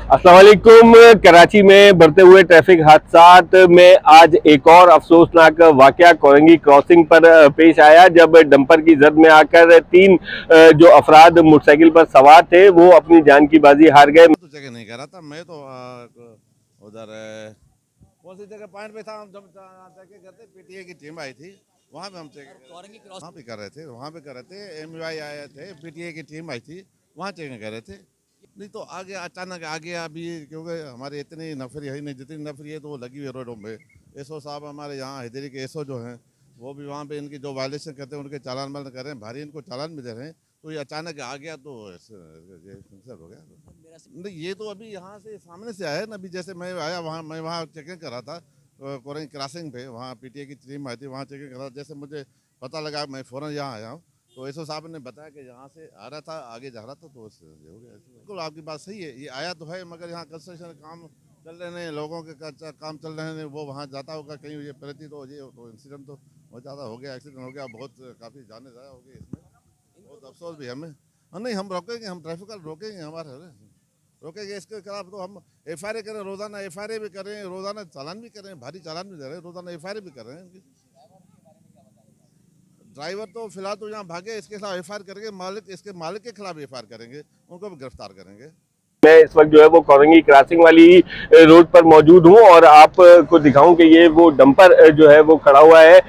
अस्सलाम वालेकुम। कराची में बढ़ते हुए ट्रैफिक हादसात में आज एक और अफसोसनाक वाकया कोरंगी क्रॉसिंग पर पेश आया, जब डंपर की जद में आकर तीन जो अफराद मोटरसाइकिल पर सवार थे वो अपनी जान की बाजी हार गए। तो चेक नहीं कर रहा था मैं तो उधर कौन सी जगह पॉइंट पे था। हम जब चेक करते पीटीए की टीम आई थी, वहाँ पे हम चेक वहाँ पे कर रहे थे, एमयूआई आए थे, पीटीए की टीम आई थी, वहाँ चेकिंग कर रहे थे। नहीं तो आगे अचानक आगे अभी क्योंकि हमारे इतनी नफरी है ही नहीं, जितनी नफरी है तो वो लगी हुई रोडों पे। एसओ साहब हमारे यहाँ हैदरी के एसओ जो हैं वो भी वहाँ पे इनकी जो वायलेशन करते हैं उनके चालान वालन कर रहे हैं, भारी इनको चालान भी दे रहे हैं। तो ये अचानक आ गया तो ये हो गया। नहीं ये तो अभी यहाँ से सामने से आया है ना, अभी जैसे मैं आया मैं वहाँ चेकिंग कर रहा था कोरंगी क्रॉसिंग पे, वहाँ पीटीए की टीम आई थी, वहाँ चेकिंग कर रहा था। जैसे मुझे पता लगा मैं फ़ौरन यहाँ आया हूँ, तो एसओ साहब ने बताया कि यहाँ से आ रहा था, आगे जा रहा था, तो उससे ये हो गया। बिल्कुल आपकी बात सही है, ये आया तो है, मगर यहाँ कंस्ट्रक्शन काम चल रहे हैं, लोगों के काम चल रहे हैं, वो वहाँ जाता होगा कहीं, ये प्रति तो ये तो इंसिडेंट तो बहुत ज़्यादा हो गया, एक्सीडेंट हो गया, बहुत काफ़ी जाने ज़्यादा हो गई इसमें, बहुत अफसोस भी हमें। नहीं हम रोकेंगे, हम ट्रैफिक रोकेंगे, हमारे रोकेंगे। इसके खिलाफ तो हम एफआईआर करें, रोज़ाना एफआईआर भी करें, रोज़ाना चालान भी करें, भारी चालान भी दे रहे हैं, रोज़ाना एफआईआर भी कर रहे हैं। ड्राइवर तो फिलहाल तो यहाँ भागे, इसके खिलाफ एफआईआर करेंगे, इसके मालिक के खिलाफ एफआईआर करेंगे, उनको भी गिरफ्तार करेंगे। मैं इस वक्त जो है वो कोरंगी क्रॉसिंग वाली रोड पर मौजूद हूं और आपको दिखाऊं कि ये वो डंपर जो है वो खड़ा हुआ है,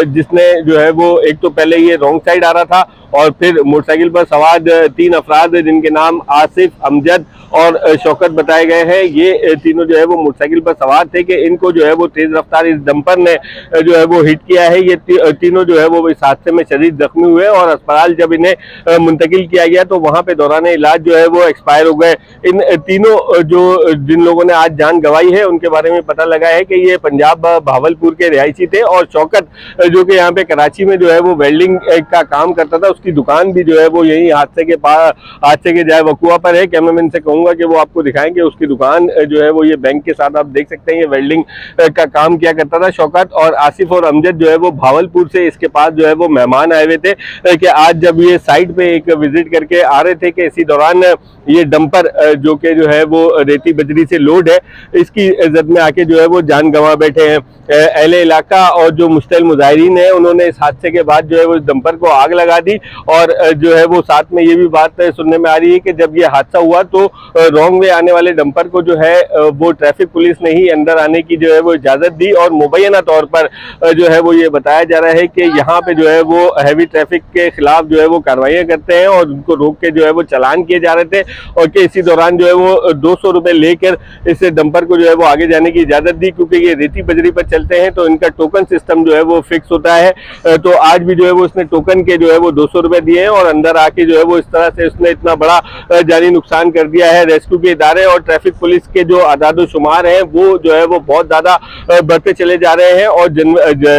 जिसने जो है वो एक तो पहले ये रॉन्ग साइड आ रहा था और फिर मोटरसाइकिल पर सवार तीन अफराद जिनके नाम आसिफ, अमजद और शौकत बताए गए हैं, ये तीनों जो है वो मोटरसाइकिल पर सवार थे कि इनको जो है वो तेज रफ्तार इस डंपर ने जो है वो हिट किया है। ये तीनों जो है वो इस हादसे में शदीद जख्मी हुए और अस्पताल जब इन्हें मुंतकिल किया गया तो वहां पे दौरान इलाज जो है वो एक्सपायर हो गए। इन तीनों जो जिन लोगों ने आज जान गंवाई है उनके बारे में पता लगा है कि ये पंजाब भावलपुर के रिहायशी थे और शौकत जो कि यहाँ पे कराची में जो है वो वेल्डिंग का काम करता था, उसकी दुकान भी जो है वो यही हादसे के जाए वकुआ पर है। कैमरामैन से कहूंगा कि वो आपको दिखाएंगे उसकी दुकान जो है वो ये बैंक के साथ आप देख सकते हैं, ये वेल्डिंग का काम किया करता था शौकत। और आसिफ और अमजद जो है वो भावलपुर से इसके पास जो है वो मेहमान आए हुए थे कि आज जब ये साइट पे एक विजिट करके आ रहे थे कि इसी दौरान ये डंपर जो कि जो है वो रेती बजरी से लोड है, इसकी जद में आके जो है वो जान गंवा बैठे हैं। अहले इलाका और जो मुश्तल मुजाहिरीन है उन्होंने इस हादसे के बाद जो है वो डंपर को आग लगा दी और जो है वो साथ में ये भी बात सुनने में आ रही है कि जब ये हादसा हुआ तो रॉन्ग वे आने वाले डंपर को जो है वो ट्रैफिक पुलिस ने ही अंदर आने की जो है वो इजाजत दी और मुबैना तौर पर जो है वो ये बताया जा रहा है कि यहाँ पे जो है वो हैवी ट्रैफिक के खिलाफ जो है वो कार्रवाइयाँ करते हैं और उनको रोक के जो है वो चालान किए जा रहे थे और कि इसी दौरान जो है वो 200 रुपए लेकर इस डंपर को जो है वो आगे जाने की इजाजत दी, क्योंकि ये रेती बजरी पर चलते हैं तो इनका टोकन सिस्टम जो है वो फिक्स होता है। तो आज भी जो है वो इसने टोकन के जो है वो 200 रुपए दिए हैं और अंदर आके जो है वो इस तरह से उसने इतना बड़ा जानी नुकसान कर दिया है। रेस्क्यू के इदारे और ट्रैफिक पुलिस के जो आदाद शुमार हैं वो जो है वो बहुत ज्यादा बढ़ते चले जा रहे हैं और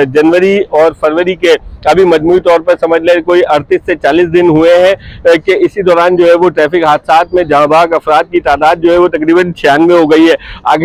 जनवरी और फरवरी के अभी मजमूई तौर पर समझ ले कोई 38 से 40 दिन हुए हैं कि इसी दौरान जो है वो ट्रैफिक हादसात में जहां भाग अफराद की तादाद जो है वो तकरीबन 96 हो गई है।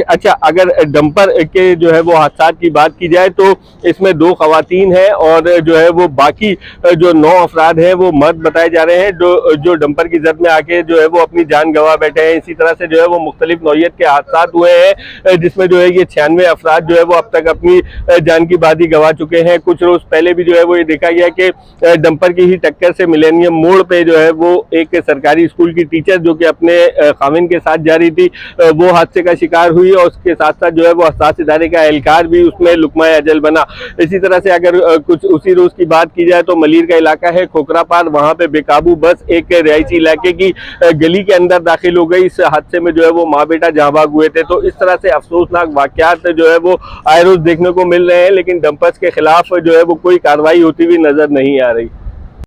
अच्छा, अगर डंपर के जो है वो हादसात की बात की जाए तो इसमें 2 खवातीन हैं और जो है वो बाकी जो 9 अफराद हैं वो मर्द बताए जा रहे हैं जो डंपर की जद में आके जो है वो अपनी जान गंवा बैठे हैं। इसी तरह से जो है वो मुख्तलिफ नौयत के हादसात हुए हैं जिसमें जो है ये 96 अफराद जो है वो अब तक अपनी जान की बाजी गंवा चुके हैं। कुछ रोज पहले भी जो है वो देखा गया कि डंपर की ही टक्कर से मिलेनियम मोड़ पे जो है वो एक सरकारी स्कूल की टीचर जो कि अपने खाविन के साथ जा रही थी वो हादसे का शिकार हुई और उसके साथ साथ जो है वो हसास इदारे का एहलकार भी उसमें लुकमा अजल बना। इसी तरह से अगर कुछ उसी रोज की बात की जाए तो मलीर का इलाका है खोखरा पार, वहां पे बेकाबू बस एक रिहायशी इलाके की गली के अंदर दाखिल हो गई। इस हादसे में जो है वो माँ बेटा जहाँ भाग हुए थे। तो इस तरह से अफसोसनाक वाकयात जो है वो आए रोज देखने को मिल रहे हैं, लेकिन डंपर्स के खिलाफ जो है वो कोई कार्रवाई होती हुई नजर नहीं आ रही।